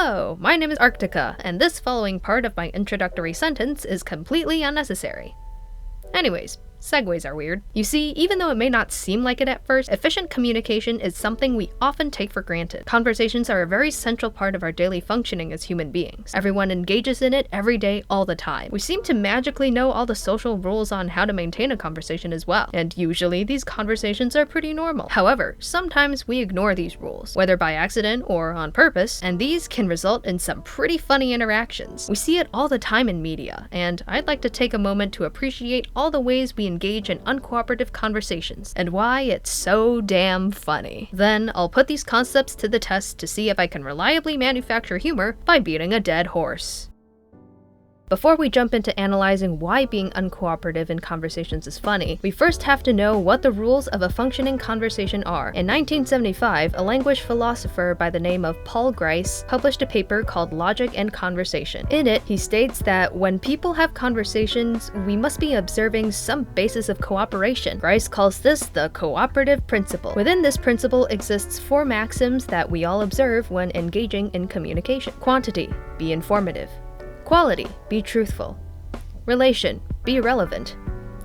Hello, my name is Arctica, and this following part of my introductory sentence is completely unnecessary. Anyways, segues are weird. You see, even though it may not seem like it at first, efficient communication is something we often take for granted. Conversations are a very central part of our daily functioning as human beings. Everyone engages in it every day, all the time. We seem to magically know all the social rules on how to maintain a conversation as well, and usually these conversations are pretty normal. However, sometimes we ignore these rules, whether by accident or on purpose, and these can result in some pretty funny interactions. We see it all the time in media, and I'd like to take a moment to appreciate all the ways we engage in uncooperative conversations, and why it's so damn funny. Then, I'll put these concepts to the test to see if I can reliably manufacture humor by beating a dead horse. Before we jump into analyzing why being uncooperative in conversations is funny, we first have to know what the rules of a functioning conversation are. In 1975, a language philosopher by the name of Paul Grice published a paper called Logic and Conversation. In it, he states that when people have conversations, we must be observing some basis of cooperation. Grice calls this the cooperative principle. Within this principle exists 4 maxims that we all observe when engaging in communication. Quantity, be informative. Quality, be truthful. Relation, be relevant.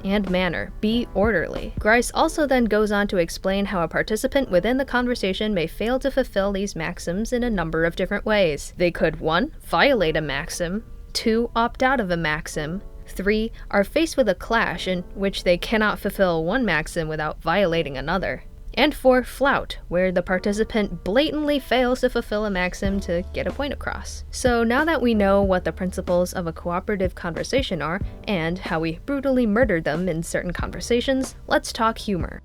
And manner, be orderly. Grice also then goes on to explain how a participant within the conversation may fail to fulfill these maxims in a number of different ways. They could 1. Violate a maxim, 2. Opt out of a maxim, 3. Are faced with a clash in which they cannot fulfill one maxim without violating another. And 4. Flout, where the participant blatantly fails to fulfill a maxim to get a point across. So now that we know what the principles of a cooperative conversation are, and how we brutally murder them in certain conversations, let's talk humor.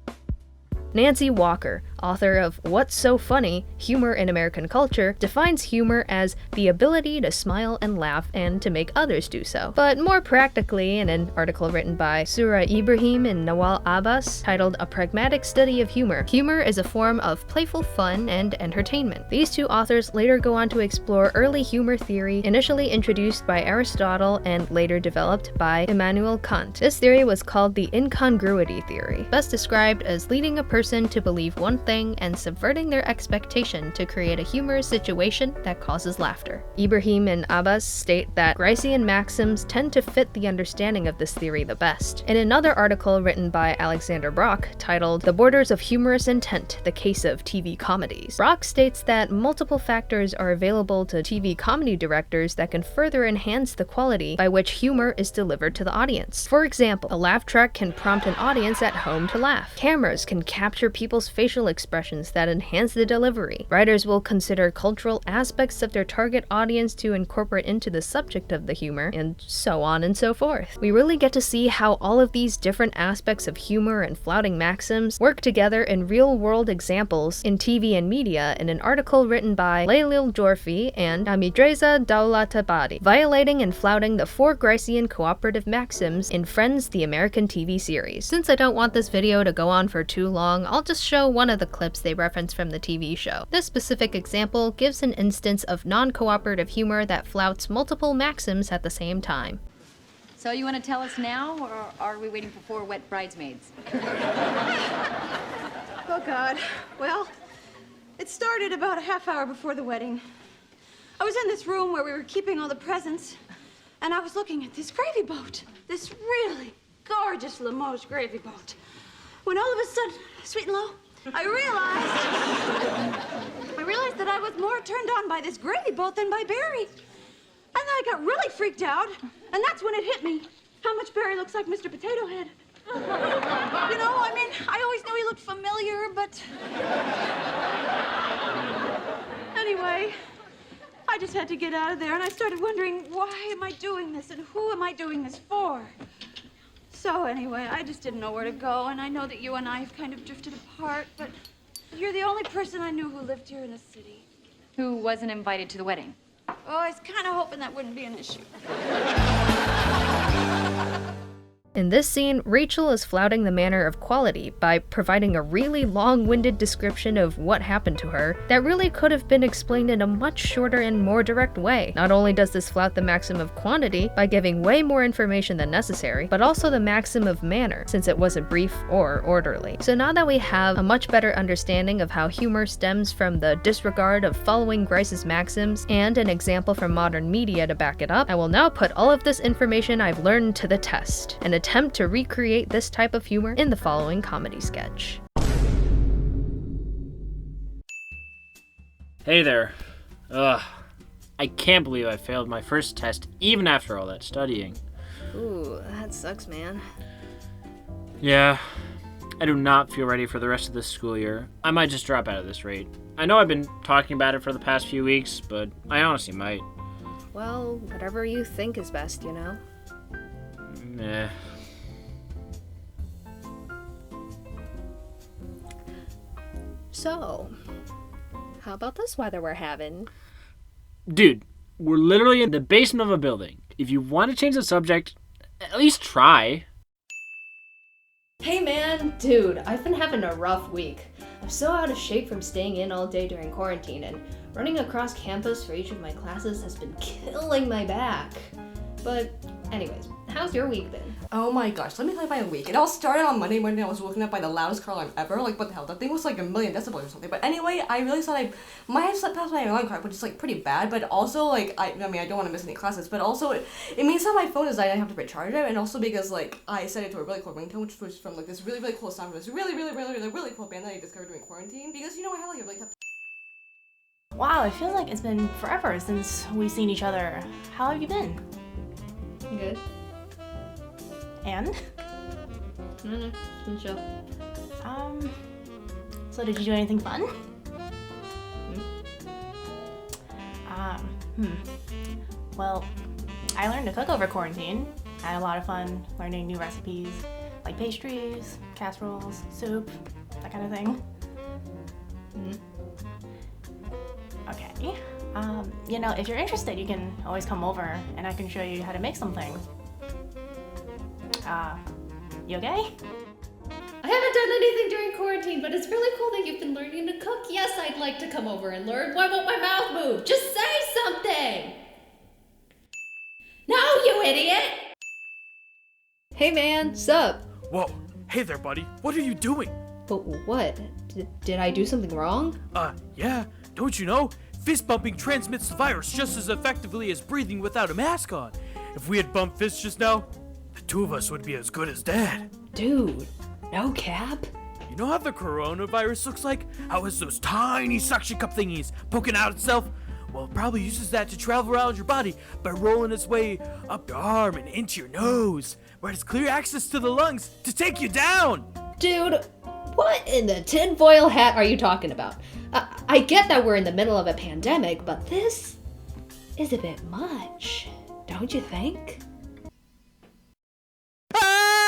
Nancy Walker, author of What's So Funny? Humor in American Culture, defines humor as the ability to smile and laugh and to make others do so. But more practically, in an article written by Surah Ibrahim and Nawal Abbas titled A Pragmatic Study of Humor, humor is a form of playful fun and entertainment. These two authors later go on to explore early humor theory initially introduced by Aristotle and later developed by Immanuel Kant. This theory was called the incongruity theory, best described as leading a person to believe one thing and subverting their expectation to create a humorous situation that causes laughter. Ibrahim and Abbas state that Gricean Maxims tend to fit the understanding of this theory the best. In another article written by Alexander Brock titled The Borders of Humorous Intent, the Case of TV Comedies, Brock states that multiple factors are available to TV comedy directors that can further enhance the quality by which humor is delivered to the audience. For example, a laugh track can prompt an audience at home to laugh. Cameras can capture people's facial expressions that enhance the delivery. Writers will consider cultural aspects of their target audience to incorporate into the subject of the humor, and so on and so forth. We really get to see how all of these different aspects of humor and flouting maxims work together in real-world examples in TV and media in an article written by Lailil Jorfi and Amidreza Daulatabadi, Violating and Flouting the 4 Gricean Cooperative Maxims in Friends, the American TV series. Since I don't want this video to go on for too long, I'll just show one of the clips they reference from the TV show. This specific example gives an instance of non-cooperative humor that flouts multiple maxims at the same time. So you want to tell us now, or are we waiting for 4 wet bridesmaids? Oh, God. Well, it started about a half hour before the wedding. I was in this room where we were keeping all the presents, and I was looking at this gravy boat. This really gorgeous Limoges gravy boat. When all of a sudden, sweet and low, I realized that I was more turned on by this gravy boat than by Barry. And then I got really freaked out, and that's when it hit me how much Barry looks like Mr. Potato Head. You know, I mean, I always knew he looked familiar, but... Anyway, I just had to get out of there, and I started wondering, why am I doing this, and who am I doing this for? So anyway, I just didn't know where to go, and I know that you and I have kind of drifted apart, but you're the only person I knew who lived here in the city. Who wasn't invited to the wedding? Oh, I was kind of hoping that wouldn't be an issue. In this scene, Rachel is flouting the manner of quality by providing a really long-winded description of what happened to her that really could have been explained in a much shorter and more direct way. Not only does this flout the maxim of quantity by giving way more information than necessary, but also the maxim of manner, since it wasn't brief or orderly. So now that we have a much better understanding of how humor stems from the disregard of following Grice's maxims and an example from modern media to back it up, I will now put all of this information I've learned to the test and attempt to recreate this type of humor in the following comedy sketch. Hey there. Ugh. I can't believe I failed my first test even after all that studying. Ooh, that sucks, man. Yeah. I do not feel ready for the rest of this school year. I might just drop out at this rate. I know I've been talking about it for the past few weeks, but I honestly might. Well, whatever you think is best, you know? Meh. So, how about this weather we're having? Dude, we're literally in the basement of a building. If you want to change the subject, at least try. Hey man, dude, I've been having a rough week. I'm so out of shape from staying in all day during quarantine, and running across campus for each of my classes has been killing my back. But anyways, how's your week been? Oh my gosh, let me tell you my week. It all started on Monday morning. I was woken up by the loudest car alarm ever. Like, what the hell? That thing was like 1,000,000 decibels or something. But anyway, I really thought I might have slept past my alarm clock, which is like pretty bad. But also, like, I don't want to miss any classes. But also, it means that my phone is dying. I have to recharge it. And also because, like, I set it to a really cool ringtone, which was from, like, this really, really cool sound from this really cool band that I discovered during quarantine. Because, you know, I have, like, a really tough... Wow, it feels like it's been forever since we've seen each other. How have you been? Good. And? It's been chill. So did you do anything fun? Well, I learned to cook over quarantine. I had a lot of fun learning new recipes, like pastries, casseroles, soup, that kind of thing. Okay. You know, if you're interested, you can always come over and I can show you how to make something. You okay? I haven't done anything during quarantine, but it's really cool that you've been learning to cook. Yes, I'd like to come over and learn. Why won't my mouth move? Just say something! No, you idiot! Hey man, sup? Whoa, hey there, buddy. What are you doing? But what? Did I do something wrong? Yeah. Don't you know? Fist bumping transmits the virus just as effectively as breathing without a mask on. If we had bumped fists just now, the two of us would be as good as dead. Dude, no cap? You know how the coronavirus looks like? How it's those tiny suction cup thingies poking out itself? Well, it probably uses that to travel around your body by rolling its way up your arm and into your nose, where it has clear access to the lungs to take you down. Dude, what in the tinfoil hat are you talking about? I get that we're in the middle of a pandemic, but this is a bit much, don't you think?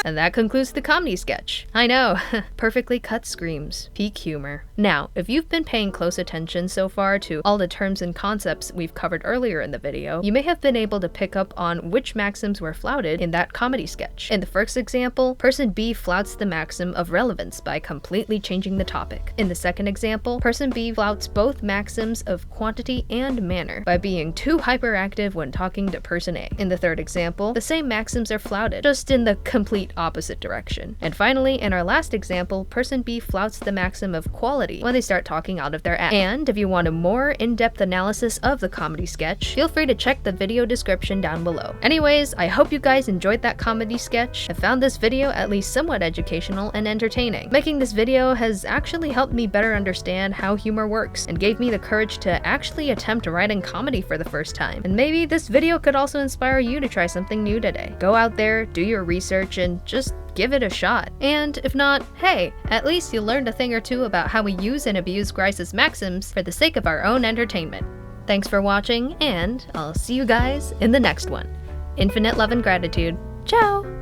And that concludes the comedy sketch. I know, perfectly cut screams, peak humor. Now, if you've been paying close attention so far to all the terms and concepts we've covered earlier in the video, you may have been able to pick up on which maxims were flouted in that comedy sketch. In the first example, person B flouts the maxim of relevance by completely changing the topic. In the second example, person B flouts both maxims of quantity and manner by being too hyperactive when talking to person A. In the third example, the same maxims are flouted, just in the complete opposite direction. And finally, in our last example, person B flouts the maxim of quality when they start talking out of their ass. And if you want a more in-depth analysis of the comedy sketch, feel free to check the video description down below. Anyways, I hope you guys enjoyed that comedy sketch and found this video at least somewhat educational and entertaining. Making this video has actually helped me better understand how humor works and gave me the courage to actually attempt writing comedy for the first time. And maybe this video could also inspire you to try something new today. Go out there, do your research, and just give it a shot. And if not, hey, at least you learned a thing or two about how we use and abuse Grice's maxims for the sake of our own entertainment. Thanks for watching, and I'll see you guys in the next one. Infinite love and gratitude. Ciao!